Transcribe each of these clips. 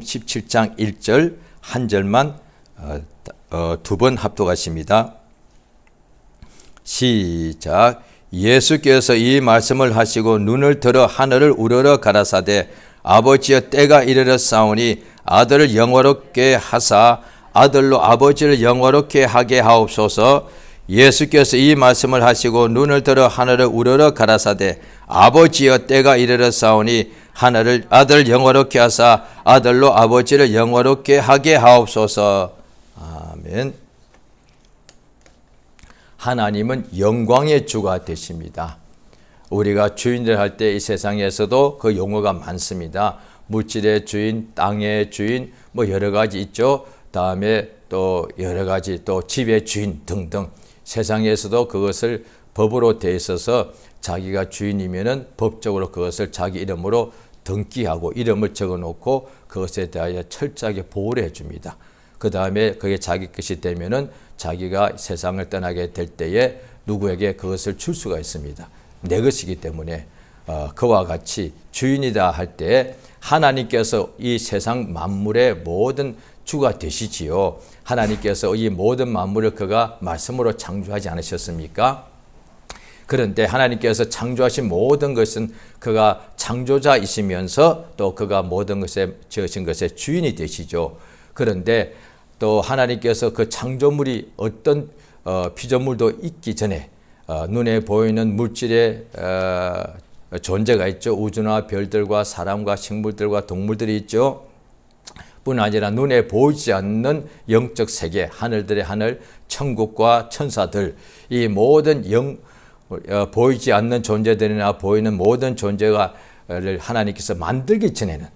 17장 1절 한 절만 두 번 합독하십니다. 시작. 예수께서 이 말씀을 하시고 눈을 들어 하늘을 우러러 가라사대 아버지여 때가 이르렀사오니 아들을 영화롭게 하사 아들로 아버지를 영화롭게 하게 하옵소서. 예수께서 이 말씀을 하시고 눈을 들어 하늘을 우러러 가라사대 아버지여 때가 이르렀사오니 하늘을 아들 영화롭게 하사 아들로 아버지를 영화롭게 하게 하옵소서. 아멘. 하나님은 영광의 주가 되십니다. 우리가 주인을 할 때 이 세상에서도 그 용어가 많습니다. 물질의 주인, 땅의 주인, 뭐 여러 가지 있죠. 다음에 또 여러 가지 또 집의 주인 등등. 세상에서도 그것을 법으로 돼 있어서 자기가 주인이면은 법적으로 그것을 자기 이름으로 등기하고 이름을 적어놓고 그것에 대하여 철저하게 보호를 해줍니다. 그 다음에 그게 자기 것이 되면은 자기가 세상을 떠나게 될 때에 누구에게 그것을 줄 수가 있습니다. 내 것이기 때문에 그와 같이 주인이다 할 때 하나님께서 이 세상 만물의 모든 주가 되시지요. 하나님께서 이 모든 만물을 그가 말씀으로 창조하지 않으셨습니까? 그런데 하나님께서 창조하신 모든 것은 그가 창조자이시면서 또 그가 모든 것에 지으신 것의 주인이 되시죠. 그런데 또 하나님께서 그 창조물이 어떤 피조물도 있기 전에 눈에 보이는 물질의 존재가 있죠. 우주나 별들과 사람과 식물들과 동물들이 있죠. 뿐 아니라 눈에 보이지 않는 영적 세계, 하늘들의 하늘, 천국과 천사들, 이 모든 보이지 않는 존재들이나 보이는 모든 존재를 하나님께서 만들기 전에는,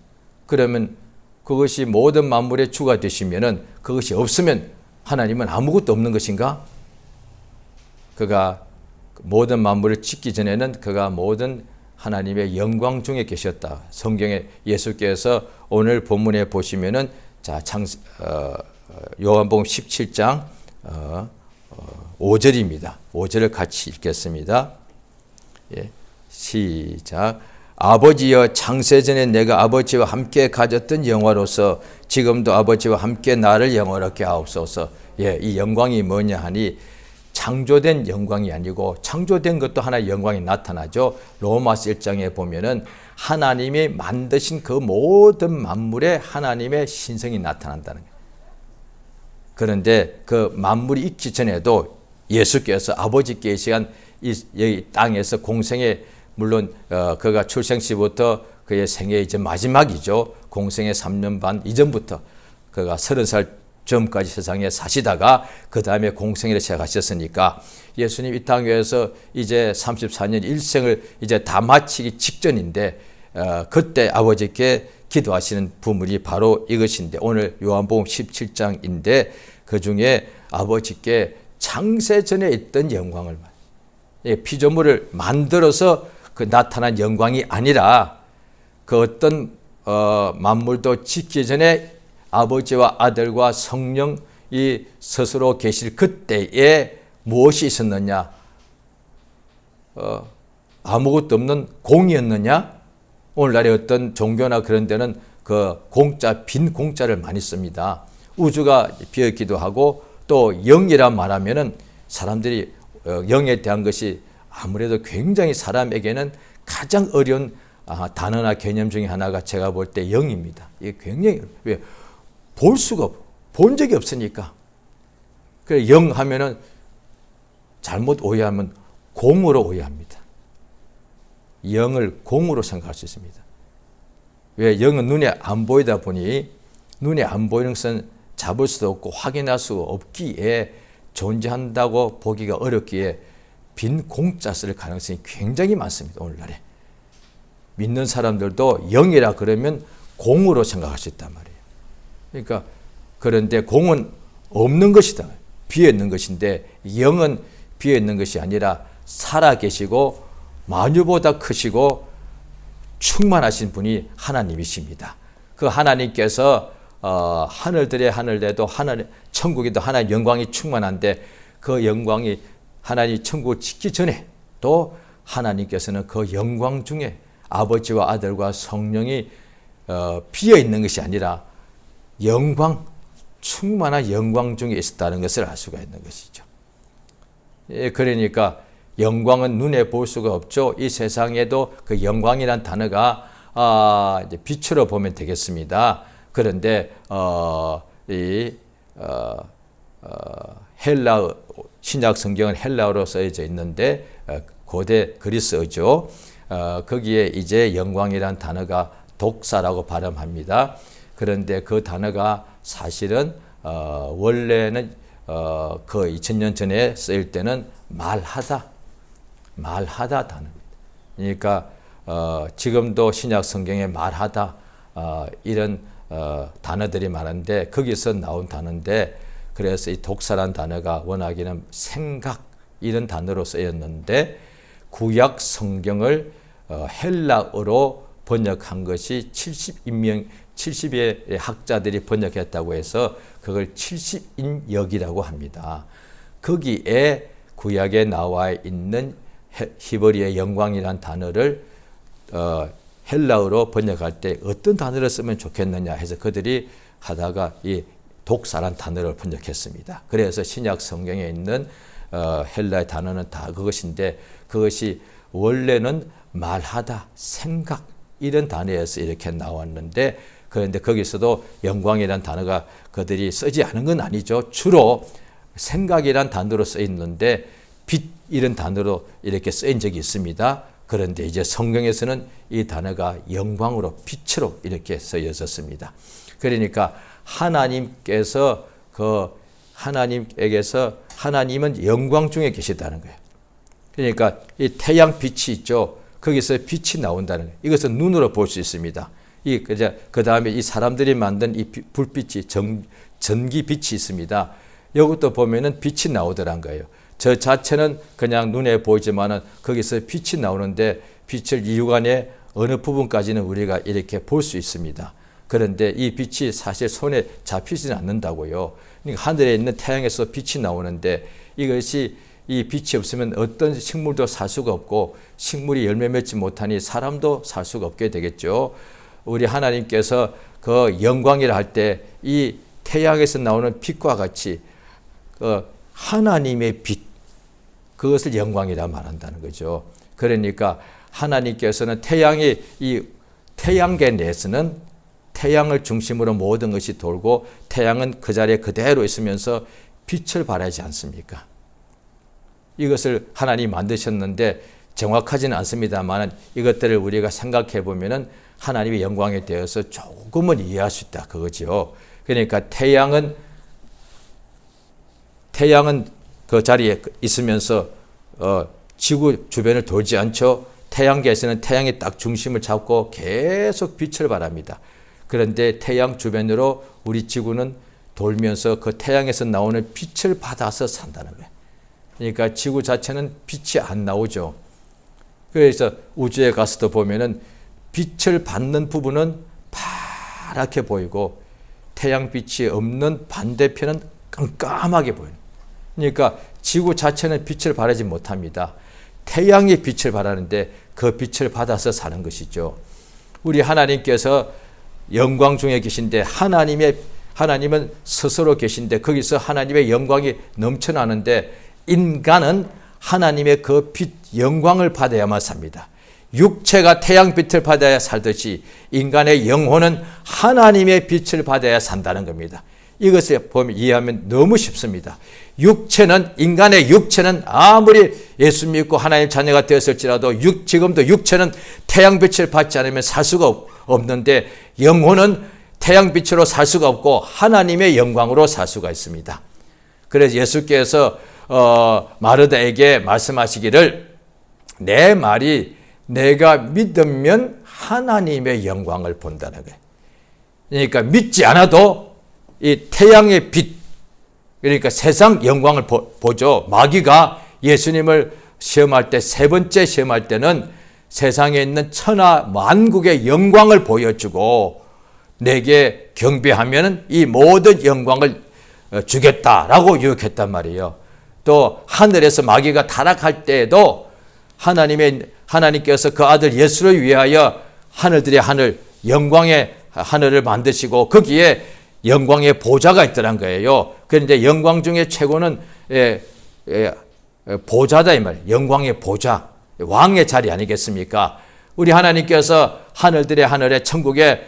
그러면 그것이 모든 만물의 주가 되시면은 그것이 없으면 하나님은 아무것도 없는 것인가? 그가 모든 만물을 짓기 전에는 그가 모든 하나님의 영광 중에 계셨다. 성경에 예수께서 오늘 본문에 보시면은 요한복음 17장 5절입니다. 5절을 같이 읽겠습니다. 예, 시작. 아버지여 창세전에 내가 아버지와 함께 가졌던 영화로서 지금도 아버지와 함께 나를 영화롭게 하옵소서. 예, 이 영광이 뭐냐 하니 창조된 영광이 아니고 창조된 것도 하나의 영광이 나타나죠. 로마서 1장에 보면은 하나님이 만드신 그 모든 만물에 하나님의 신성이 나타난다는 거예요. 그런데 그 만물이 있기 전에도 예수께서 아버지께 시간 이 땅에서 공생에 물론 그가 출생시부터 그의 생애 이제 마지막이죠. 공생의 3년 반 이전부터 그가 30살 전까지 세상에 사시다가 그 다음에 공생애를 시작하셨으니까 예수님 이 땅 위에서 이제 34년 일생을 이제 다 마치기 직전인데 그때 아버지께 기도하시는 부분이 바로 이것인데 오늘 요한복음 17장인데 그 중에 아버지께 창세전에 있던 영광을 피조물을 만들어서 그 나타난 영광이 아니라 그 어떤 만물도 짓기 전에 아버지와 아들과 성령이 스스로 계실 그때에 무엇이 있었느냐? 아무것도 없는 공이었느냐? 오늘날의 어떤 종교나 그런 데는 그 공짜, 빈 공짜를 많이 씁니다. 우주가 비었기도 하고 또 영이라 말하면은 사람들이 영에 대한 것이 아무래도 굉장히 사람에게는 가장 어려운 단어나 개념 중에 하나가 제가 볼 때 영입니다. 이게 굉장히 왜? 볼 수가 없고 본 적이 없으니까. 그래 영 하면은 잘못 오해하면 공으로 오해합니다. 영을 공으로 생각할 수 있습니다. 왜? 영은 눈에 안 보이다 보니 눈에 안 보이는 것은 잡을 수도 없고 확인할 수가 없기에 존재한다고 보기가 어렵기에 빈 공짜 쓸 가능성이 굉장히 많습니다. 오늘날에. 믿는 사람들도 영이라 그러면 공으로 생각할 수 있단 말이에요. 그러니까 그런데 공은 없는 것이다. 비어있는 것인데 영은 비어있는 것이 아니라 살아계시고 만유보다 크시고 충만하신 분이 하나님이십니다. 그 하나님께서 하늘들의 하늘에도 하나님 천국에도 하나님 영광이 충만한데 그 영광이 하나님 천국을 짓기 전에 또 하나님께서는 그 영광 중에 아버지와 아들과 성령이 비어있는 것이 아니라 영광, 충만한 영광 중에 있었다는 것을 알 수가 있는 것이죠. 그러니까 영광은 눈에 볼 수가 없죠. 이 세상에도 그 영광이란 단어가 이제 빛으로 보면 되겠습니다. 그런데 헬라어, 신약 성경은 헬라어로 쓰여져 있는데 고대 그리스어죠. 거기에 이제 영광이란 단어가 독사라고 발음합니다. 그런데 그 단어가 사실은 원래는 그 2000년 전에 쓰일 때는 말하다 단어입니다. 그러니까 지금도 신약 성경에 말하다 이런 단어들이 많은데 거기서 나온 단어인데, 그래서 이 독사란 단어가 원하기는 생각 이런 단어로 쓰였는데 구약 성경을 헬라어로 번역한 것이 70의 학자들이 번역했다고 해서 그걸 70인역이라고 합니다. 거기에 구약에 나와 있는 히브리의 영광이란 단어를 헬라어로 번역할 때 어떤 단어를 쓰면 좋겠느냐 해서 그들이 하다가 이 독사란 단어를 번역했습니다. 그래서 신약 성경에 있는 헬라의 단어는 다 그것인데, 그것이 원래는 말하다, 생각 이런 단어에서 이렇게 나왔는데, 그런데 거기서도 영광이란 단어가 그들이 쓰지 않은 건 아니죠. 주로 생각이란 단어로 써 있는데 빛 이런 단어로 이렇게 쓰인 적이 있습니다. 그런데 이제 성경에서는 이 단어가 영광으로, 빛으로 이렇게 쓰여졌습니다. 그러니까 하나님께서 하나님은 영광 중에 계시다는 거예요. 그러니까 이 태양 빛이 있죠. 거기서 빛이 나온다는 거예요. 이것은 눈으로 볼 수 있습니다. 그 다음에 이 사람들이 만든 이 불빛이 전기 빛이 있습니다. 이것도 보면은 빛이 나오더란 거예요. 저 자체는 그냥 눈에 보이지만은 거기서 빛이 나오는데 빛을 이육안에 어느 부분까지는 우리가 이렇게 볼 수 있습니다. 그런데 이 빛이 사실 손에 잡히지는 않는다고요. 그러니까 하늘에 있는 태양에서 빛이 나오는데 이것이 이 빛이 없으면 어떤 식물도 살 수가 없고 식물이 열매 맺지 못하니 사람도 살 수가 없게 되겠죠. 우리 하나님께서 그 영광이라 할 때 이 태양에서 나오는 빛과 같이 하나님의 빛, 그것을 영광이라 말한다는 거죠. 그러니까 하나님께서는 이 태양계 내에서는 태양을 중심으로 모든 것이 돌고 태양은 그 자리에 그대로 있으면서 빛을 발하지 않습니까? 이것을 하나님이 만드셨는데 정확하지는 않습니다만 이것들을 우리가 생각해 보면은 하나님의 영광에 대해서 조금은 이해할 수 있다 그거죠. 그러니까 태양은 그 자리에 있으면서 지구 주변을 돌지 않죠. 태양계에서는 태양이 딱 중심을 잡고 계속 빛을 발합니다. 그런데 태양 주변으로 우리 지구는 돌면서 그 태양에서 나오는 빛을 받아서 산다는 거예요. 그러니까 지구 자체는 빛이 안 나오죠. 그래서 우주에 가서도 보면은 빛을 받는 부분은 파랗게 보이고 태양빛이 없는 반대편은 깜깜하게 보여요. 그러니까 지구 자체는 빛을 발하지 못합니다. 태양이 빛을 발하는데 그 빛을 받아서 사는 것이죠. 우리 하나님께서 영광 중에 계신데 하나님은 스스로 계신데 거기서 하나님의 영광이 넘쳐나는데 인간은 하나님의 그 빛 영광을 받아야만 삽니다. 육체가 태양빛을 받아야 살듯이 인간의 영혼은 하나님의 빛을 받아야 산다는 겁니다. 이것을 보면 이해하면 너무 쉽습니다. 인간의 육체는 아무리 예수 믿고 하나님 자녀가 되었을지라도 지금도 육체는 태양빛을 받지 않으면 살 수가 없는데 영혼은 태양빛으로 살 수가 없고 하나님의 영광으로 살 수가 있습니다. 그래서 예수께서 마르다에게 말씀하시기를 내 말이 내가 믿으면 하나님의 영광을 본다는 거예요. 그러니까 믿지 않아도 이 태양의 빛, 그러니까 세상 영광을 보죠. 마귀가 예수님을 시험할 때, 세 번째 시험할 때는 세상에 있는 천하 만국의 영광을 보여주고 내게 경배하면 이 모든 영광을 주겠다라고 유혹했단 말이에요. 또 하늘에서 마귀가 타락할 때에도 하나님께서 그 아들 예수를 위하여 하늘들의 하늘, 영광의 하늘을 만드시고 거기에 영광의 보좌가 있더란 거예요. 그런데 영광 중에 최고는 보좌다 이 말이에요. 영광의 보좌, 왕의 자리 아니겠습니까? 우리 하나님께서 하늘들의 하늘에 천국에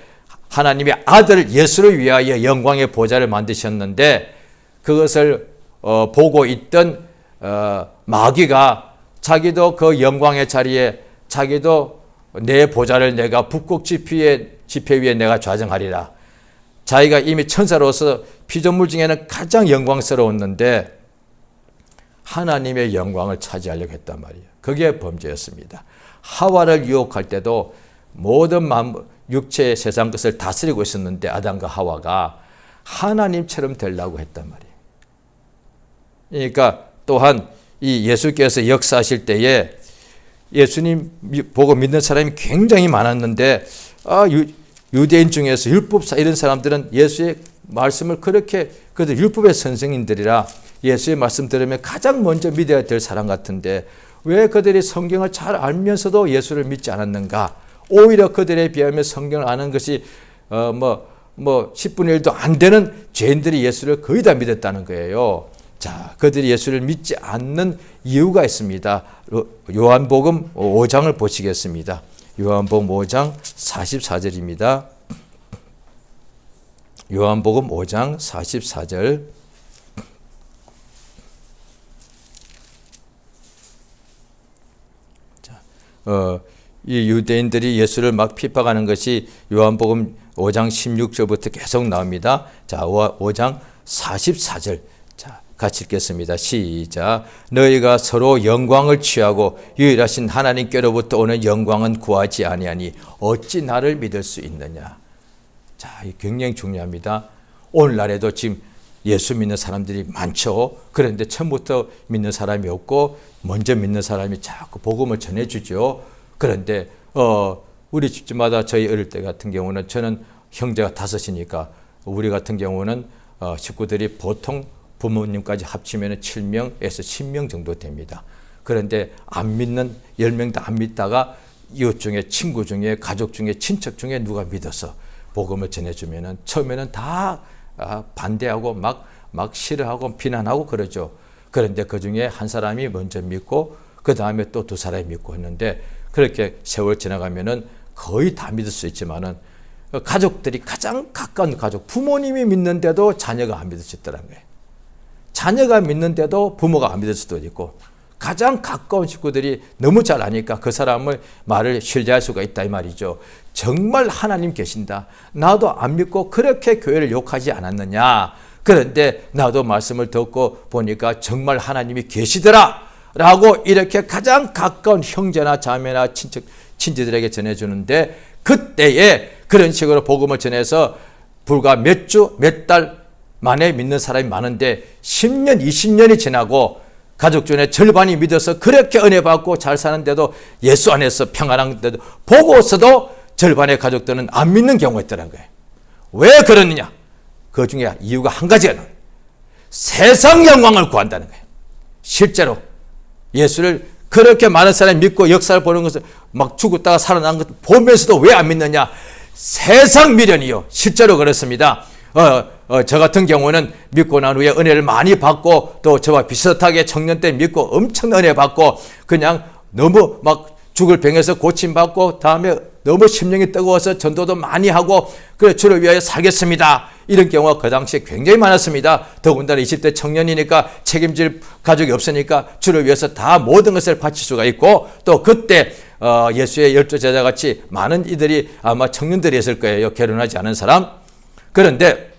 하나님의 아들 예수를 위하여 영광의 보좌를 만드셨는데 그것을 보고 있던 마귀가 자기도 그 영광의 자리에 자기도 내 보좌를 내가 북극 지폐 위에 내가 좌정하리라. 자기가 이미 천사로서 피조물 중에는 가장 영광스러웠는데 하나님의 영광을 차지하려고 했단 말이에요. 그게 범죄였습니다. 하와를 유혹할 때도 모든 육체의 세상 것을 다스리고 있었는데 아담과 하와가 하나님처럼 되려고 했단 말이에요. 그러니까 또한 이 예수께서 역사하실 때에 예수님 보고 믿는 사람이 굉장히 많았는데 유대인 중에서 율법사 이런 사람들은 예수의 말씀을 그렇게 그들 율법의 선생님들이라 예수의 말씀 들으면 가장 먼저 믿어야 될 사람 같은데 왜 그들이 성경을 잘 알면서도 예수를 믿지 않았는가? 오히려 그들에 비하면 성경을 아는 것이 10분의 1도 안 되는 죄인들이 예수를 거의 다 믿었다는 거예요. 자, 그들이 예수를 믿지 않는 이유가 있습니다. 요한복음 5장을 보시겠습니다. 요한복음 5장 44절입니다. 요한복음 5장 44절. 이 유대인들이 예수를 막 핍박하는 것이 요한복음 5장 16절부터 계속 나옵니다. 자, 5장 44절. 자, 같이 읽겠습니다. 시작. 너희가 서로 영광을 취하고 유일하신 하나님께로부터 오는 영광은 구하지 아니하니 어찌 나를 믿을 수 있느냐. 자, 이 굉장히 중요합니다. 오늘날에도 지금 예수 믿는 사람들이 많죠. 그런데 처음부터 믿는 사람이 없고 먼저 믿는 사람이 자꾸 복음을 전해주죠. 그런데 우리 집집마다 저희 어릴 때 같은 경우는 저는 형제가 5이니까 우리 같은 경우는 식구들이 보통 부모님까지 합치면 7명에서 10명 정도 됩니다. 그런데 안 믿는 10명도 안 믿다가 이웃 중에 친구 중에 가족 중에 친척 중에 누가 믿어서 복음을 전해주면 처음에는 다 반대하고 막 싫어하고 비난하고 그러죠. 그런데 그 중에 한 사람이 먼저 믿고 그 다음에 또 2사람이 믿고 했는데 그렇게 세월 지나가면은 거의 다 믿을 수 있지만은 가족들이 가장 가까운 가족, 부모님이 믿는데도 자녀가 안 믿을 수 있더라는 거예요. 자녀가 믿는데도 부모가 안 믿을 수도 있고 가장 가까운 식구들이 너무 잘 아니까 그 사람을 말을 신뢰할 수가 있다 이 말이죠. 정말 하나님 계신다. 나도 안 믿고 그렇게 교회를 욕하지 않았느냐. 그런데 나도 말씀을 듣고 보니까 정말 하나님이 계시더라 라고 이렇게 가장 가까운 형제나 자매나 친지들에게 전해주는데 그때에 그런 식으로 복음을 전해서 불과 몇 주, 몇 달 만에 믿는 사람이 많은데 10년, 20년이 지나고 가족 중에 절반이 믿어서 그렇게 은혜 받고 잘 사는데도 예수 안에서 평안한데도 보고서도 절반의 가족들은 안 믿는 경우가 있더라는 거예요. 왜 그러느냐? 그 중에 이유가 한 가지가 나와요. 세상 영광을 구한다는 거예요. 실제로 예수를 그렇게 많은 사람이 믿고 역사를 보는 것을 막 죽었다가 살아난 것 보면서도 왜 안 믿느냐? 세상 미련이요. 실제로 그렇습니다. 저 같은 경우는 믿고 난 후에 은혜를 많이 받고 또 저와 비슷하게 청년 때 믿고 엄청 은혜 받고 그냥 너무 막 죽을 병에서 고침받고 다음에 너무 심령이 뜨거워서 전도도 많이 하고 그래 주를 위하여 살겠습니다. 이런 경우가 그 당시에 굉장히 많았습니다. 더군다나 20대 청년이니까 책임질 가족이 없으니까 주를 위해서 다 모든 것을 바칠 수가 있고 또 그때 예수의 12 제자같이 많은 이들이 아마 청년들이었을 거예요. 결혼하지 않은 사람. 그런데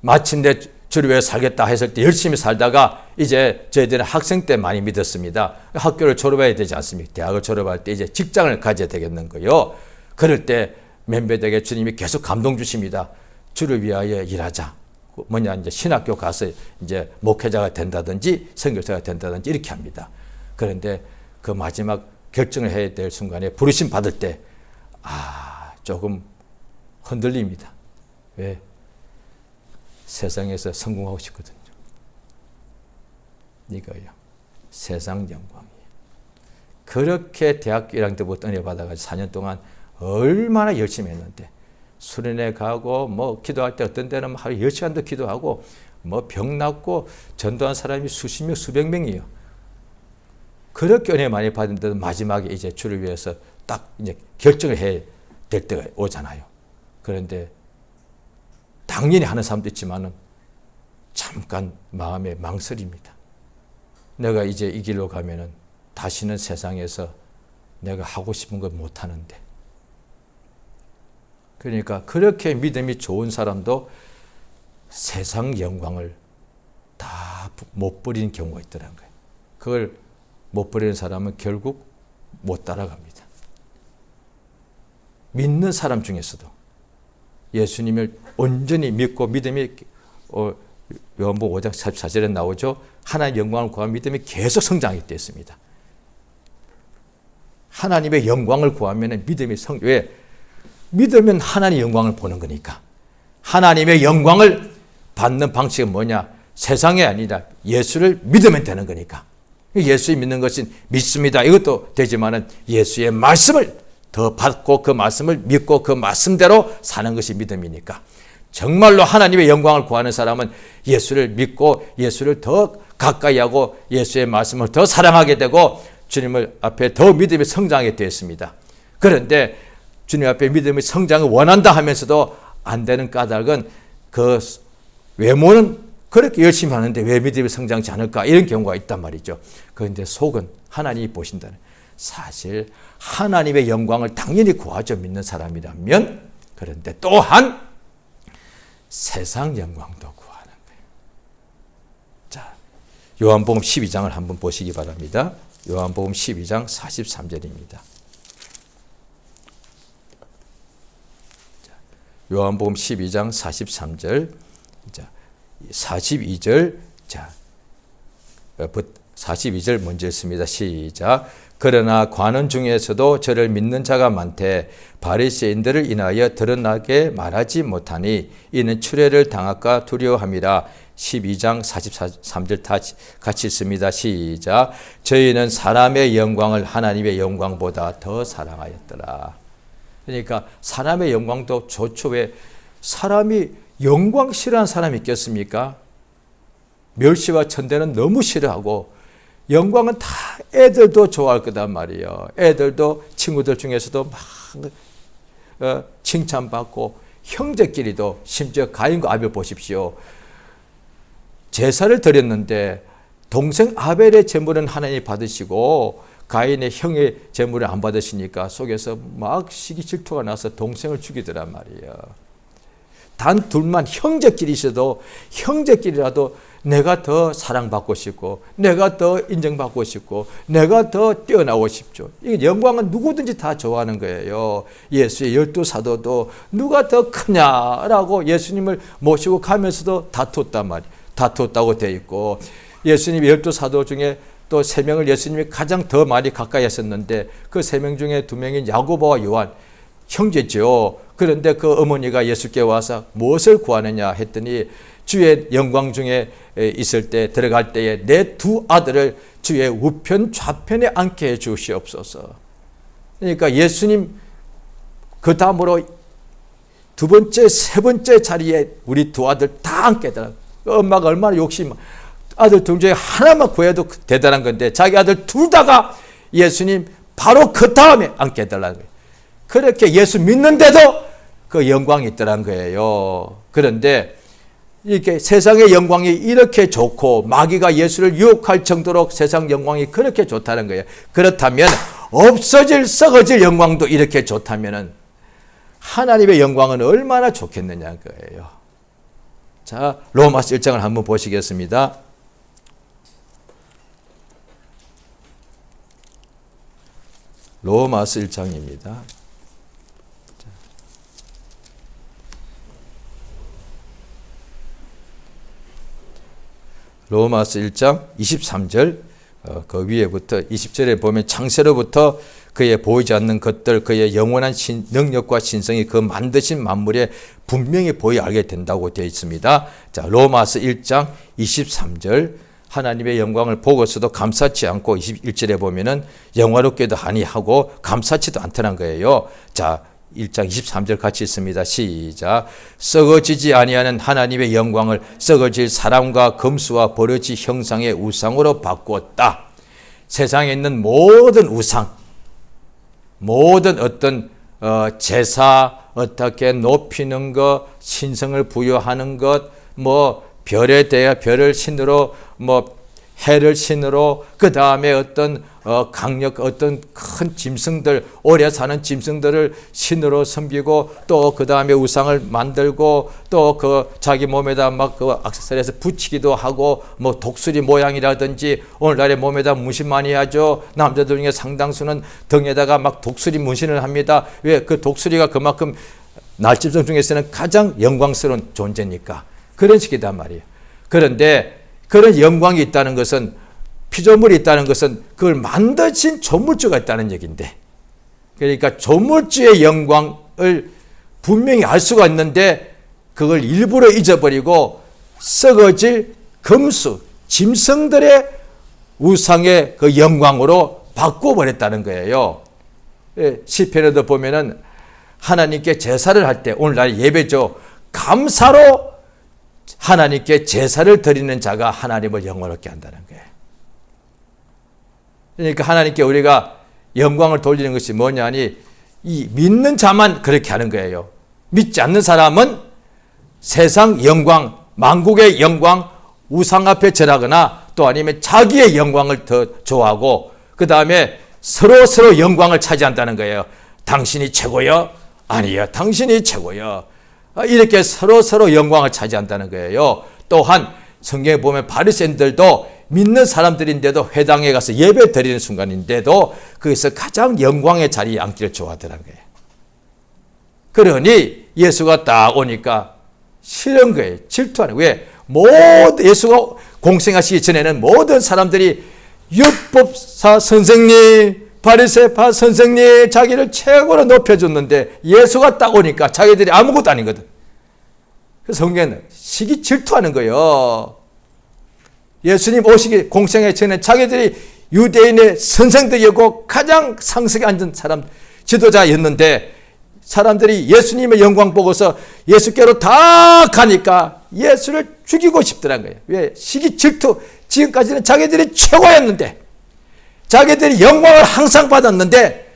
마침내 주를 위해 살겠다 했을 때 열심히 살다가 이제 저희들은 학생 때 많이 믿었습니다. 학교를 졸업해야 되지 않습니까? 대학을 졸업할 때 이제 직장을 가져야 되겠는 거예요. 그럴 때 멤버들에게 주님이 계속 감동 주십니다. 주를 위하여 일하자. 뭐냐 이제 신학교 가서 이제 목회자가 된다든지 선교사가 된다든지 이렇게 합니다. 그런데 그 마지막 결정을 해야 될 순간에 부르심 받을 때 조금 흔들립니다. 왜? 세상에서 성공하고 싶거든요. 이거요. 세상 영광이에요. 그렇게 대학교 1학년 때부터 은혜 받아가지고 4년 동안 얼마나 열심히 했는데 수련회 가고 뭐 기도할 때 어떤 때는 하루 10시간도 기도하고 뭐 병 낫고 전도한 사람이 수십 명, 수백 명이에요. 그렇게 은혜 많이 받은데도 마지막에 이제 주를 위해서 딱 이제 결정을 해야 될 때가 오잖아요. 그런데 당연히 하는 사람도 있지만은 잠깐 마음에 망설입니다. 내가 이제 이 길로 가면은 다시는 세상에서 내가 하고 싶은 걸 못 하는데. 그러니까 그렇게 믿음이 좋은 사람도 세상 영광을 다 못 버리는 경우가 있더라는 거예요. 그걸 못 버리는 사람은 결국 못 따라갑니다. 믿는 사람 중에서도 예수님을 온전히 믿고 믿음이 요한복음 5장 44절에 나오죠. 하나님의 영광을 구하면 믿음이 계속 성장하게 되어 있습니다. 하나님의 영광을 구하면 믿음이 왜? 믿으면 하나님의 영광을 보는 거니까. 하나님의 영광을 받는 방식은 뭐냐? 세상이 아니라 예수를 믿으면 되는 거니까. 예수 믿는 것은 믿습니다. 이것도 되지만은 예수의 말씀을 더 받고 그 말씀을 믿고 그 말씀대로 사는 것이 믿음이니까. 정말로 하나님의 영광을 구하는 사람은 예수를 믿고 예수를 더 가까이 하고 예수의 말씀을 더 사랑하게 되고 주님을 앞에 더 믿음이 성장하게 되었습니다. 그런데 주님 앞에 믿음의 성장을 원한다 하면서도 안 되는 까닭은 그 외모는 그렇게 열심히 하는데 왜 믿음이 성장치 않을까? 이런 경우가 있단 말이죠. 그런데 속은 하나님이 보신다는. 사실 하나님의 영광을 당연히 구하죠. 믿는 사람이라면. 그런데 또한 세상 영광도 구하는 거예요. 자, 요한복음 12장을 한번 보시기 바랍니다. 요한복음 12장 43절입니다. 요한복음 12장 43절, 42절, 42절 먼저 읽습니다. 시작. 그러나 관원 중에서도 저를 믿는 자가 많되 바리새인들을 인하여 드러나게 말하지 못하니 이는 추례를 당할까 두려워함이라. 12장 43절 다 같이 읽습니다. 시작. 저희는 사람의 영광을 하나님의 영광보다 더 사랑하였더라. 그러니까 사람의 영광도 좋죠. 왜? 사람이 영광 싫어하는 사람이 있겠습니까? 멸시와 천대는 너무 싫어하고 영광은 다 애들도 좋아할 거단 말이에요. 애들도 친구들 중에서도 막 칭찬받고 형제끼리도 심지어 가인과 아벨 보십시오. 제사를 드렸는데 동생 아벨의 제물은 하나님이 받으시고 가인의 형의 제물을 안 받으시니까 속에서 막 시기 질투가 나서 동생을 죽이더란 말이에요. 단 둘만 형제끼리 있어도 형제끼리라도 내가 더 사랑받고 싶고 내가 더 인정받고 싶고 내가 더 뛰어나고 싶죠. 이 영광은 누구든지 다 좋아하는 거예요. 예수의 12사도도 누가 더 크냐라고 예수님을 모시고 가면서도 다투었단 말이에요. 다투었다고 되어 있고 예수님의 12사도 중에 또 3명을 예수님이 가장 더 많이 가까이 했었는데 그 3명 중에 2명인 야고보와 요한 형제죠. 그런데 그 어머니가 예수께 와서 무엇을 구하느냐 했더니 주의 영광 중에 있을 때 들어갈 때에 내 2 아들을 주의 우편 좌편에 앉게 해 주시옵소서. 그러니까 예수님 그 다음으로 2번째, 3번째 자리에 우리 2 아들 다 앉게 해달라고. 엄마가 얼마나 욕심, 아들 둘 중에 하나만 구해도 대단한 건데 자기 아들 둘 다가 예수님 바로 그 다음에 앉게 해달라는 거예요. 그렇게 예수 믿는데도 그 영광이 있더란 거예요. 그런데 이렇게 세상의 영광이 이렇게 좋고 마귀가 예수를 유혹할 정도로 세상 영광이 그렇게 좋다는 거예요. 그렇다면 없어질 썩어질 영광도 이렇게 좋다면 하나님의 영광은 얼마나 좋겠느냐는 거예요. 자, 로마서 1장을 한번 보시겠습니다. 로마서 1장입니다. 로마서 1장 23절 그 위에부터 20절에 보면 창세로부터 그의 보이지 않는 것들 그의 영원한 능력과 신성이 그 만드신 만물에 분명히 보이 알게 된다고 되어 있습니다. 자, 로마서 1장 23절 하나님의 영광을 보고서도 감사치 않고 21절에 보면은 영화롭게도 아니하고 감사치도 않다는 거예요. 자, 1장 23절 같이 있습니다. 시작. 썩어지지 아니하는 하나님의 영광을 썩어질 사람과 금수와 버러지 형상의 우상으로 바꾸었다. 세상에 있는 모든 우상, 모든 어떤 제사, 어떻게 높이는 것, 신성을 부여하는 것, 뭐 별에 대해 별을 신으로, 뭐 해를 신으로, 그 다음에 어떤 강력, 어떤 큰 짐승들, 오래 사는 짐승들을 신으로 섬기고, 또 그 다음에 우상을 만들고, 또 그 자기 몸에다 막 그 액세서리에서 붙이기도 하고, 뭐 독수리 모양이라든지, 오늘날의 몸에다 문신 많이 하죠. 남자들 중에 상당수는 등에다가 막 독수리 문신을 합니다. 왜? 그 독수리가 그만큼 날짐승 중에서는 가장 영광스러운 존재니까. 그런 식이단 말이에요. 그런데 그런 영광이 있다는 것은, 피조물이 있다는 것은 그걸 만드신 조물주가 있다는 얘기인데, 그러니까 조물주의 영광을 분명히 알 수가 있는데 그걸 일부러 잊어버리고 썩어질 금수, 짐승들의 우상의 그 영광으로 바꿔버렸다는 거예요. 시편에도 보면은 하나님께 제사를 할 때, 오늘날 예배죠, 감사로 하나님께 제사를 드리는 자가 하나님을 영원롭게 한다는 거예요. 그러니까 하나님께 우리가 영광을 돌리는 것이 뭐냐니, 이 믿는 자만 그렇게 하는 거예요. 믿지 않는 사람은 세상 영광, 만국의 영광, 우상 앞에 절하거나 또 아니면 자기의 영광을 더 좋아하고, 그 다음에 서로 영광을 차지한다는 거예요. 당신이 최고요? 아니요, 당신이 최고요. 이렇게 서로 영광을 차지한다는 거예요. 또한 성경에 보면 바리새인들도 믿는 사람들인데도 회당에 가서 예배 드리는 순간인데도 거기서 가장 영광의 자리에 앉기를 좋아하더라는 거예요. 그러니 예수가 딱 오니까 싫은 거예요. 질투하는 거예요. 왜? 모든 예수가 공생하시기 전에는 모든 사람들이 율법사 선생님, 바리새파 선생님, 자기를 최고로 높여줬는데 예수가 딱 오니까 자기들이 아무것도 아니거든. 그래서 성경에는 시기 질투하는 거예요. 예수님 오시기 공생하기 전에 자기들이 유대인의 선생들이었고 가장 상석에 앉은 사람, 지도자였는데 사람들이 예수님의 영광 보고서 예수께로 다 가니까 예수를 죽이고 싶더란 거예요. 왜? 시기 질투. 지금까지는 자기들이 최고였는데, 자기들이 영광을 항상 받았는데,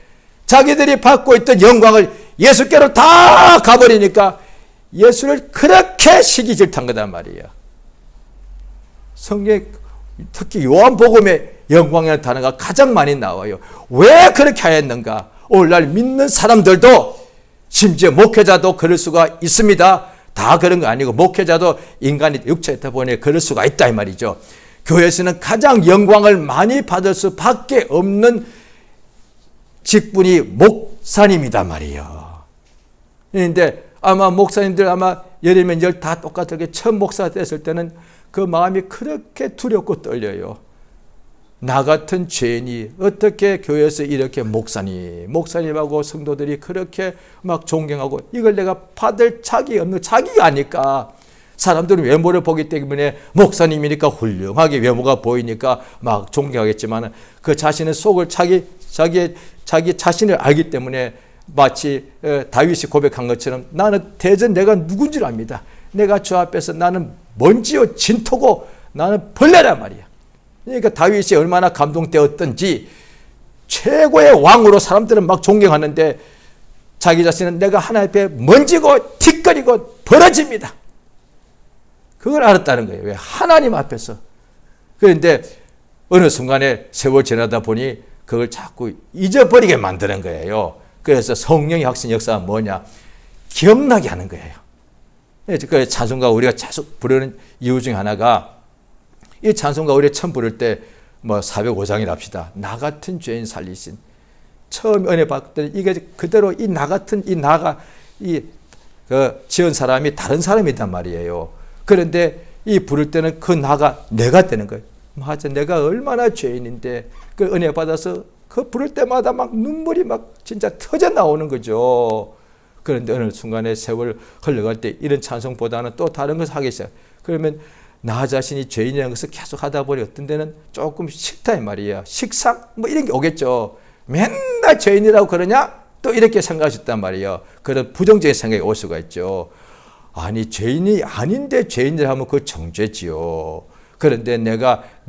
자기들이 받고 있던 영광을 예수께로 다 가버리니까 예수를 그렇게 시기 질투한 거단 말이에요. 성경에 특히 요한복음에 영광이라는 단어가 가장 많이 나와요. 왜 그렇게 하였는가? 오늘날 믿는 사람들도, 심지어 목회자도 그럴 수가 있습니다. 다 그런 거 아니고 목회자도 인간이 육체에 보니 그럴 수가 있다 이 말이죠. 교회에서는 가장 영광을 많이 받을 수밖에 없는 직분이 목사님이다 말이에요. 그런데 아마 목사님들 아마 열이면 열 다 똑같게 처음 목사 됐을 때는 그 마음이 그렇게 두렵고 떨려요. 나 같은 죄인이 어떻게 교회에서 이렇게 목사님하고 성도들이 그렇게 막 존경하고, 이걸 내가 받을 자격이 없는, 자기가 아니까. 사람들은 외모를 보기 때문에 목사님이니까 훌륭하게 외모가 보이니까 막 존경하겠지만 그 자신의 속을 자기 자신을 알기 때문에 마치 다윗이 고백한 것처럼 나는 대전 내가 누군지를 압니다. 내가 저 앞에서 나는 먼지요 진토고 나는 벌레란 말이야. 그러니까 다윗이 얼마나 감동되었던지 최고의 왕으로 사람들은 막 존경하는데 자기 자신은 내가 하나님 앞에 먼지고 티끌이고 벌어집니다. 그걸 알았다는 거예요. 왜? 하나님 앞에서. 그런데 어느 순간에 세월 지나다 보니 그걸 자꾸 잊어버리게 만드는 거예요. 그래서 성령의 확신 역사가 뭐냐? 기억나게 하는 거예요. 그 찬송가 우리가 계속 부르는 이유 중에 하나가, 이 찬송가 우리 처음 부를 때 뭐 405장이라 합시다. 나 같은 죄인 살리신. 처음 은혜 받을 때 이게 그대로 이 나 같은 그 지은 사람이 다른 사람이란 말이에요. 그런데 이 부를 때는 그 나가 내가 되는 거예요. 맞아, 내가 얼마나 죄인인데 그 은혜 받아서 그 부를 때마다 막 눈물이 막 진짜 터져 나오는 거죠. 그런데 어느 순간에 세월 흘러갈 때 이런 찬송보다는 또 다른 것을 하기 시작. 그러면 나 자신이 죄인이라는 것을 계속 하다 보니 어떤 데는 조금 싫다 이 말이에요. 식상 뭐 이런 게 오겠죠. 맨날 죄인이라고 그러냐? 또 이렇게 생각하셨단 말이에요. 그런 부정적인 생각이 올 수가 있죠. 아니 죄인이 아닌데 죄인들 하면 그 정죄지요. 그런데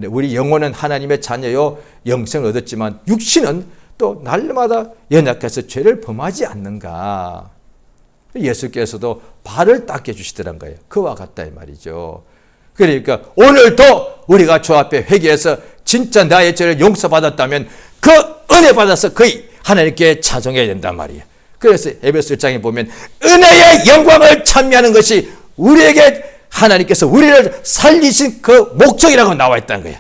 우리 영혼은 하나님의 자녀요 영생을 얻었지만 육신은 또 날마다 연약해서 죄를 범하지 않는가. 예수께서도 발을 닦여 주시더란 거예요. 그와 같다 이 말이죠. 그러니까 오늘도 우리가 주 앞에 회개해서 진짜 나의 죄를 용서받았다면 그 은혜 받아서 거의 하나님께 찬송해야 된단 말이에요. 그래서 에베소 1장에 보면 은혜의 영광을 찬미하는 것이 우리에게 하나님께서 우리를 살리신 그 목적이라고 나와 있다는 거예요.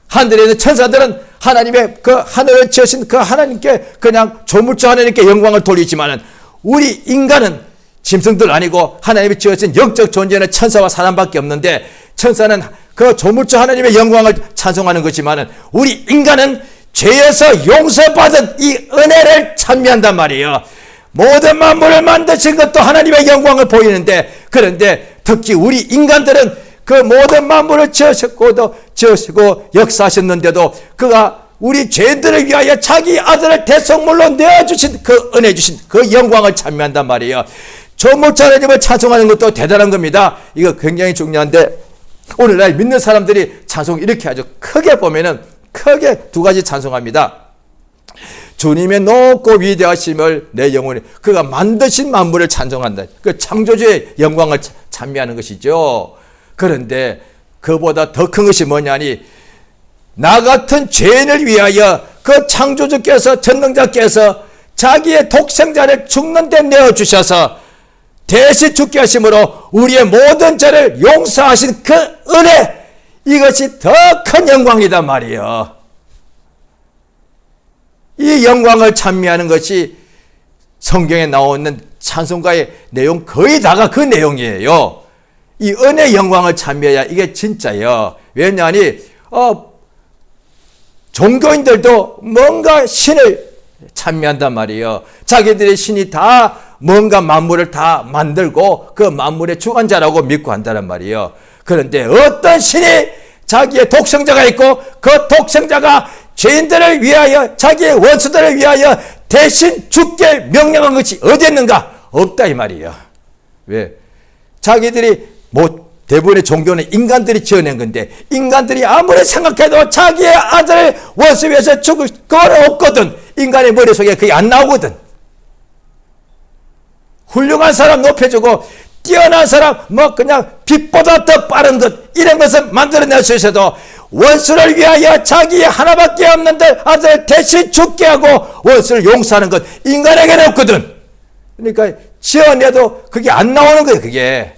하늘에 있는 천사들은 하나님의 그 하늘을 지으신 그 하나님께 그냥 조물주 하나님께 영광을 돌리지만은 우리 인간은 짐승들 아니고 하나님이 지으신 영적 존재는 천사와 사람밖에 없는데 천사는 그 조물주 하나님의 영광을 찬송하는 거지만은 우리 인간은 죄에서 용서받은 이 은혜를 찬미한단 말이에요. 모든 만물을 만드신 것도 하나님의 영광을 보이는데 그런데 특히 우리 인간들은 그 모든 만물을 지으시고 역사하셨는데도 그가 우리 죄인들을 위하여 자기 아들을 대속물로 내어주신 그 은혜 주신 그 영광을 찬미한단 말이에요. 조물주 하나님을 찬송하는 것도 대단한 겁니다. 이거 굉장히 중요한데 오늘날 믿는 사람들이 찬송 이렇게 하죠. 크게 보면은 크게 두 가지 찬송합니다. 주님의 높고 위대하심을 내 영혼이 그가 만드신 만물을 찬송한다. 그 창조주의 영광을 찬미하는 것이죠. 그런데 그보다 더 큰 것이 뭐냐니 나 같은 죄인을 위하여 그 창조주께서 전능자께서 자기의 독생자를 죽는 데 내어주셔서 대신 죽게 하심으로 우리의 모든 죄를 용서하신 그 은혜 이것이 더 큰 영광이단 말이에요. 이 영광을 찬미하는 것이 성경에 나오는 찬송가의 내용 거의 다가 그 내용이에요. 이 은혜 영광을 찬미해야 이게 진짜예요. 왜냐하니 종교인들도 뭔가 신을 찬미한단 말이에요. 자기들의 신이 다 뭔가 만물을 다 만들고 그 만물의 주관자라고 믿고 한다는 말이에요. 그런데 어떤 신이 자기의 독생자가 있고 그 독생자가 죄인들을 위하여 자기의 원수들을 위하여 대신 죽게 명령한 것이 어디 있는가? 없다 이 말이에요. 왜? 자기들이 대부분의 종교는 인간들이 지어낸 건데 인간들이 아무리 생각해도 자기의 아들을 원수 위해서 죽을 건 없거든. 인간의 머릿속에 그게 안 나오거든. 훌륭한 사람 높여주고 뛰어난 사람 그냥 빛보다 더 빠른 것 이런 것을 만들어낼 수 있어도 원수를 위하여 자기의 하나밖에 없는 아들을 대신 죽게 하고 원수를 용서하는 것 인간에게는 없거든. 그러니까 지어내도 그게 안 나오는 거예요. 그게.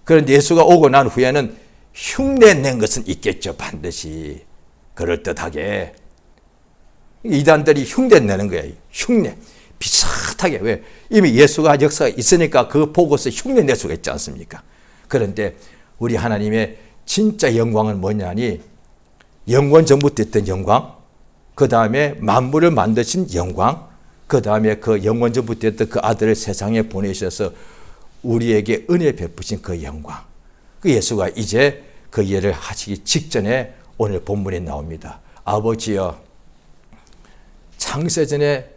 그런데 예수가 오고 난 후에는 흉내 낸 것은 있겠죠. 반드시. 그럴듯하게. 이단들이 흉내 내는 거예요. 흉내. 비슷하게. 왜? 이미 예수가 역사가 있으니까 그거 보고서 흉내 낼 수가 있지 않습니까? 그런데 우리 하나님의 진짜 영광은 뭐냐니 영원 전부터 있던 영광, 그 다음에 만물을 만드신 영광, 그 다음에 그 영원 전부터 있던 그 아들을 세상에 보내셔서 우리에게 은혜 베푸신 그 영광. 그 예수가 이제 그 일을 하시기 직전에 오늘 본문에 나옵니다. 아버지여, 창세전에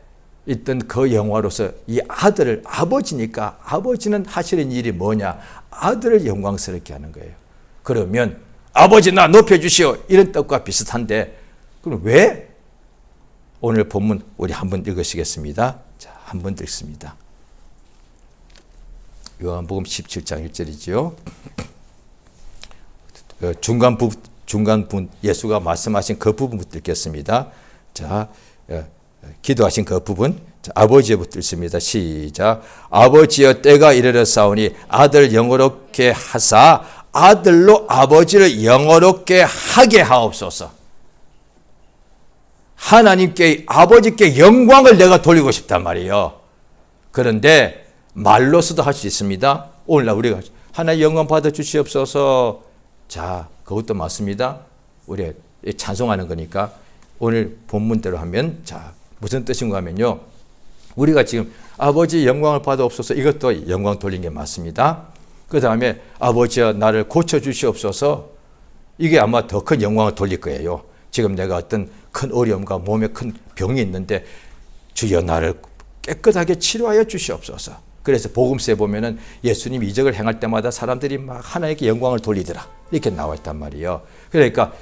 있던 그 영화로서 이 아들을, 아버지니까 아버지는 하시는 일이 뭐냐? 아들을 영광스럽게 하는 거예요. 그러면 아버지 나 높여주시오 이런 뜻과 비슷한데 그럼 왜? 오늘 본문 우리 한번 읽으시겠습니다. 자, 한번 읽습니다. 요한복음 17장 1절이지요. 중간 부분 예수가 말씀하신 그 부분부터 읽겠습니다. 자, 기도하신 그 부분. 자, 아버지부터 읽습니다. 시작. 아버지여 때가 이르렀사오니 아들 영어롭게 하사 아들로 아버지를 영어롭게 하게 하옵소서. 하나님께 아버지께 영광을 내가 돌리고 싶단 말이에요. 그런데 말로서도 할 수 있습니다. 오늘날 우리가 하나님 영광 받아 주시옵소서. 자, 그것도 맞습니다. 우리 찬송하는 거니까 오늘 본문대로 하면 자, 무슨 뜻인가 하면요. 우리가 지금 아버지 영광을 받아옵소서 이것도 영광 돌린 게 맞습니다. 그 다음에 아버지여 나를 고쳐주시옵소서 이게 아마 더 큰 영광을 돌릴 거예요. 지금 내가 어떤 큰 어려움과 몸에 큰 병이 있는데 주여 나를 깨끗하게 치료하여 주시옵소서. 그래서 복음서에 보면은 예수님 이적을 행할 때마다 사람들이 막 하나님께 영광을 돌리더라 이렇게 나와 있단 말이에요. 그러니까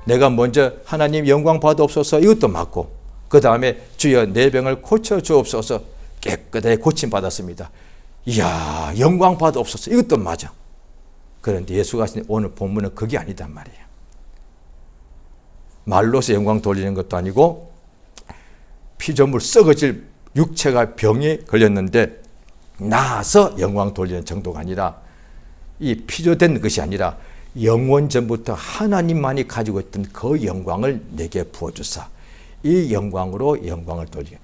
내가 먼저 하나님 영광 받옵소서 이것도 맞고, 그 다음에 주여 내 병을 고쳐 주옵소서 깨끗하게 고침 받았습니다. 이야 영광 받옵소서 이것도 맞아. 그런데 예수가 하신 오늘 본문은 그게 아니단 말이에요. 말로서 영광 돌리는 것도 아니고 피조물 썩어질 육체가 병에 걸렸는데 나아서 영광 돌리는 정도가 아니라, 이 피조된 것이 아니라 영원전부터 하나님만이 가지고 있던 그 영광을 내게 부어주사 이 영광으로 영광을 돌리게,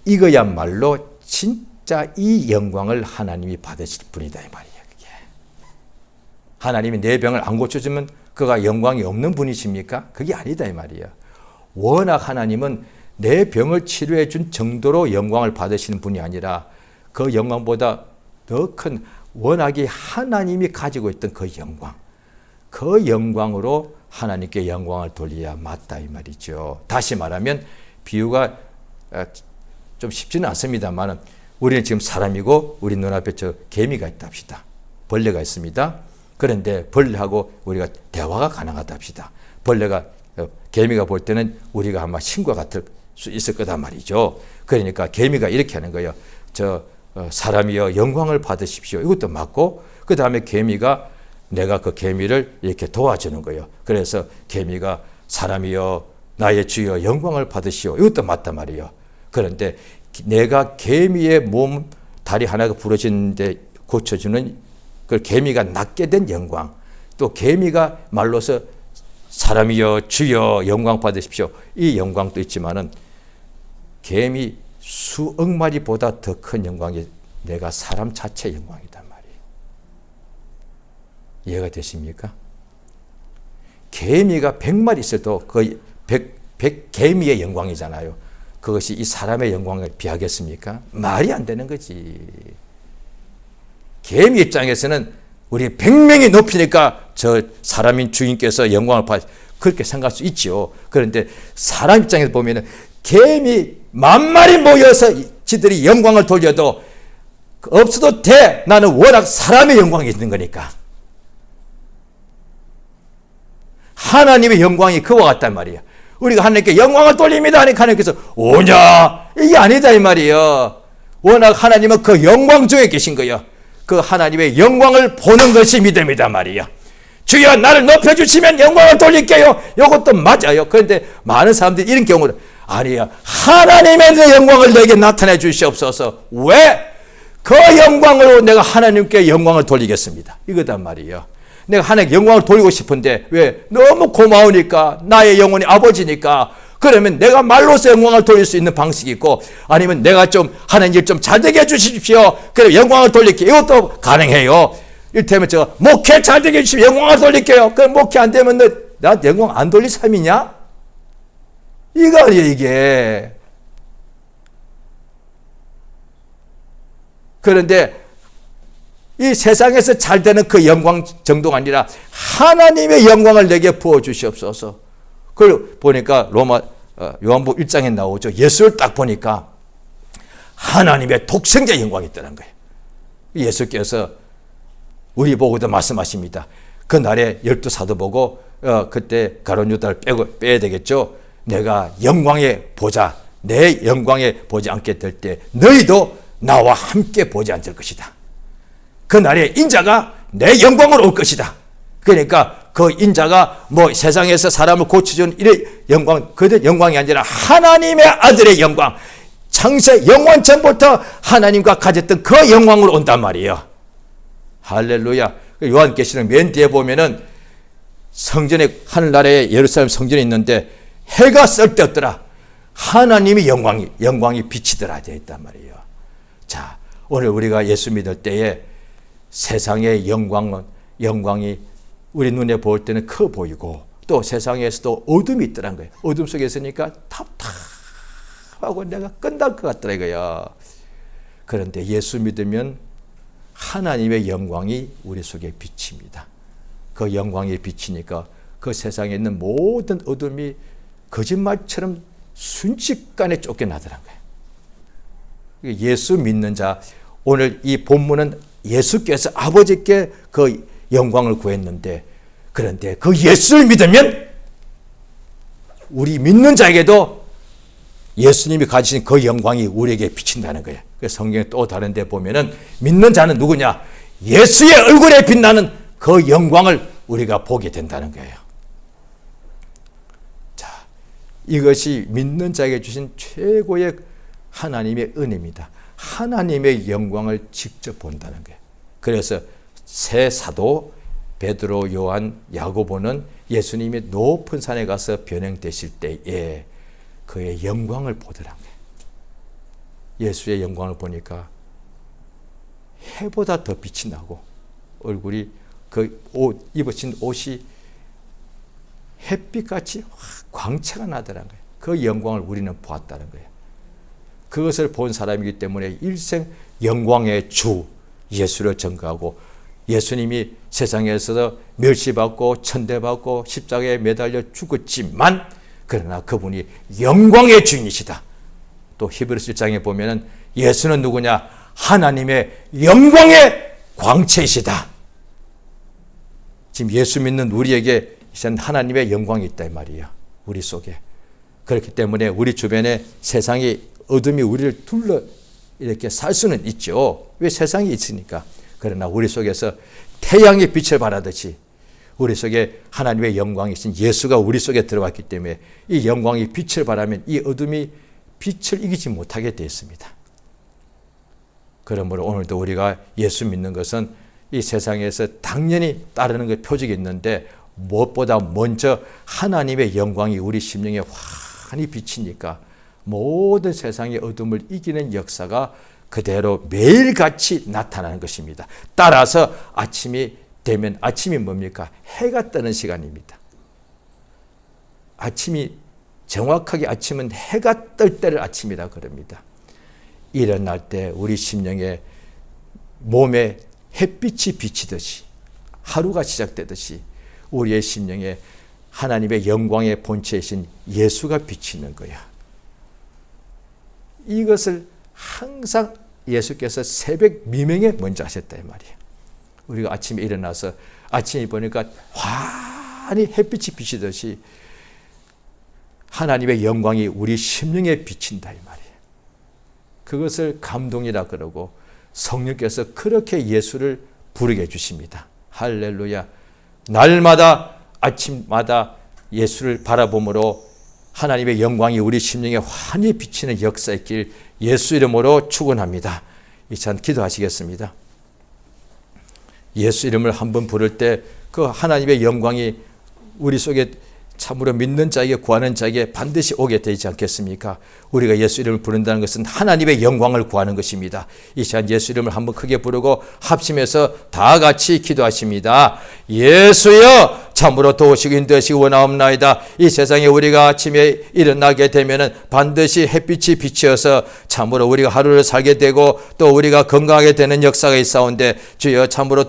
이거야말로 진짜 이 영광을 하나님이 받으실 분이다 이 말이에요. 그게 하나님이 내 병을 안 고쳐주면 그가 영광이 없는 분이십니까? 그게 아니다 이 말이에요. 워낙 하나님은 내 병을 치료해 준 정도로 영광을 받으시는 분이 아니라 그 영광보다 더 큰 워낙에 하나님이 가지고 있던 그 영광, 그 영광으로 하나님께 영광을 돌려야 맞다 이 말이죠. 다시 말하면 비유가 좀 쉽지는 않습니다만, 우리는 지금 사람이고 우리 눈앞에 저 개미가 있다 합시다. 벌레가 있습니다. 그런데 벌레하고 우리가 대화가 가능하다 합시다. 벌레가 개미가 볼 때는 우리가 아마 신과 같을 수 있을 거다 말이죠. 그러니까 개미가 이렇게 하는 거예요. 사람이여 영광을 받으십시오. 이것도 맞고, 그 다음에 개미가 내가 그 개미를 이렇게 도와주는 거예요. 그래서 개미가 사람이여 나의 주여 영광을 받으시오. 이것도 맞단 말이에요. 그런데 내가 개미의 몸 다리 하나가 부러지는데 고쳐주는 그 개미가 낫게 된 영광, 또 개미가 말로서 사람이여 주여 영광 받으십시오. 이 영광도 있지만은 개미 수억 마리보다 더 큰 영광이 내가 사람 자체의 영광이단 말이에요. 이해가 되십니까? 개미가 100마리 있어도 거의 100 개미의 영광이잖아요. 그것이 이 사람의 영광에 비하겠습니까? 말이 안 되는 거지. 개미 입장에서는 우리 100명이 높이니까 저 사람인 주인께서 영광을 받, 그렇게 생각할 수 있죠. 그런데 사람 입장에서 보면은 개미 10,000마리 모여서 지들이 영광을 돌려도 없어도 돼. 나는 워낙 사람의 영광이 있는 거니까. 하나님의 영광이 그와 같단 말이야. 우리가 하나님께 영광을 돌립니다 하니까 하나님께서 오냐? 이게 아니다 이 말이에요. 워낙 하나님은 그 영광 중에 계신 거예요. 그 하나님의 영광을 보는 것이 믿음이다 말이에요. 주여 나를 높여주시면 영광을 돌릴게요. 이것도 맞아요. 그런데 많은 사람들이 이런 경우는 아니야. 하나님의 영광을 내게 나타내 주시옵소서. 왜? 그 영광으로 내가 하나님께 영광을 돌리겠습니다. 이거단 말이에요. 내가 하나님께 영광을 돌리고 싶은데 왜? 너무 고마우니까, 나의 영혼이 아버지니까. 그러면 내가 말로서 영광을 돌릴 수 있는 방식이 있고, 아니면 내가 좀 하는 일 좀 잘되게 해주십시오. 그럼 영광을 돌릴게요. 이것도 가능해요. 이를테면 제가 목회 잘되게 해주시면 영광을 돌릴게요. 그럼 목회 안 되면 나 영광 안 돌릴 삶이냐? 이거 아니에요 이게. 그런데 이 세상에서 잘 되는 그 영광 정도가 아니라 하나님의 영광을 내게 부어주시옵소서. 그걸 보니까 요한복음 1장에 나오죠. 예수를 딱 보니까 하나님의 독생자 영광이 있다는 거예요. 예수께서 우리 보고도 말씀하십니다. 그날에 12사도 보고 그때 가룟 유다를 빼야 되겠죠. 내가 영광에 보자, 내 영광에 보지 않게 될 때 너희도 나와 함께 보지 않을 것이다. 그날에 인자가 내 영광으로 올 것이다. 그러니까 그 인자가 뭐 세상에서 사람을 고쳐주는 이런 영광, 그들 영광이 아니라 하나님의 아들의 영광, 창세 영원 전부터 하나님과 가졌던 그 영광으로 온단 말이에요. 할렐루야. 요한계시록 맨 뒤에 보면은 성전에, 하늘나라에 예루살렘 성전이 있는데 해가 썰때었더라. 하나님의 영광이 비치더라 되어 있단 말이에요. 자, 오늘 우리가 예수 믿을 때에 세상의 영광이 우리 눈에 보일 때는 커 보이고, 또 세상에서도 어둠이 있더란 거예요. 어둠 속에 있으니까 답답하고 내가 끝날 것 같더라 이거야. 그런데 예수 믿으면 하나님의 영광이 우리 속에 비칩니다. 그 영광이 비치니까 그 세상에 있는 모든 어둠이 거짓말처럼 순식간에 쫓겨나더란 거예요. 예수 믿는 자, 오늘 이 본문은 예수께서 아버지께 그 영광을 구했는데, 그런데 그 예수를 믿으면 우리 믿는 자에게도 예수님이 가지신 그 영광이 우리에게 비친다는 거예요. 성경에 또 다른 데 보면은 믿는 자는 누구냐? 예수의 얼굴에 빛나는 그 영광을 우리가 보게 된다는 거예요. 자, 이것이 믿는 자에게 주신 최고의 하나님의 은혜입니다. 하나님의 영광을 직접 본다는 거예요. 그래서 세 사도 베드로, 요한, 야고보는 예수님이 높은 산에 가서 변행되실 때에 그의 영광을 보더란 거예요. 예수의 영광을 보니까 해보다 더 빛이 나고 얼굴이 그 입으신 옷이 햇빛같이 광채가 나더란 거예요. 그 영광을 우리는 보았다는 거예요. 그것을 본 사람이기 때문에 일생 영광의 주 예수를 전가하고, 예수님이 세상에서 멸시받고 천대받고 십자가에 매달려 죽었지만 그러나 그분이 영광의 주인이시다. 또 히브리서 1장에 보면은 예수는 누구냐? 하나님의 영광의 광채이시다. 지금 예수 믿는 우리에게 하나님의 영광이 있다 이 말이에요. 우리 속에. 그렇기 때문에 우리 주변에 세상이 어둠이 우리를 둘러 이렇게 살 수는 있죠. 왜? 세상이 있으니까. 그러나 우리 속에서 태양의 빛을 발하듯이 우리 속에 하나님의 영광이신 예수가 우리 속에 들어왔기 때문에 이 영광이 빛을 발하면 이 어둠이 빛을 이기지 못하게 되어 있습니다. 그러므로 오늘도 우리가 예수 믿는 것은 이 세상에서 당연히 따르는 그 표적이 있는데 무엇보다 먼저 하나님의 영광이 우리 심령에 환히 비치니까 모든 세상의 어둠을 이기는 역사가 그대로 매일같이 나타나는 것입니다. 따라서 아침이 되면, 아침이 뭡니까? 해가 뜨는 시간입니다. 아침이 정확하게, 아침은 해가 뜰 때를 아침이라 그럽니다. 일어날 때 우리 심령에 몸에 햇빛이 비치듯이 하루가 시작되듯이 우리의 심령에 하나님의 영광의 본체이신 예수가 비치는 거야. 이것을 항상 예수께서 새벽 미명에 먼저 하셨다 이 말이에요. 우리가 아침에 일어나서 아침에 보니까 환히 햇빛이 비치듯이 하나님의 영광이 우리 심령에 비친다 이 말이에요. 그것을 감동이라 그러고 성령께서 그렇게 예수를 부르게 해주십니다. 할렐루야. 날마다 아침마다 예수를 바라봄으로 하나님의 영광이 우리 심령에 환히 비치는 역사의 길 예수 이름으로 축원합니다. 이 시간 기도하시겠습니다. 예수 이름을 한번 부를 때 그 하나님의 영광이 우리 속에 참으로 믿는 자에게, 구하는 자에게 반드시 오게 되지 않겠습니까? 우리가 예수 이름을 부른다는 것은 하나님의 영광을 구하는 것입니다. 이 시간 예수 이름을 한번 크게 부르고 합심해서 다 같이 기도하십니다. 예수여, 참으로 도우시고 인도하시기 원하옵나이다. 이 세상에 우리가 아침에 일어나게 되면 반드시 햇빛이 비치어서 참으로 우리가 하루를 살게 되고 또 우리가 건강하게 되는 역사가 있사온데 주여 참으로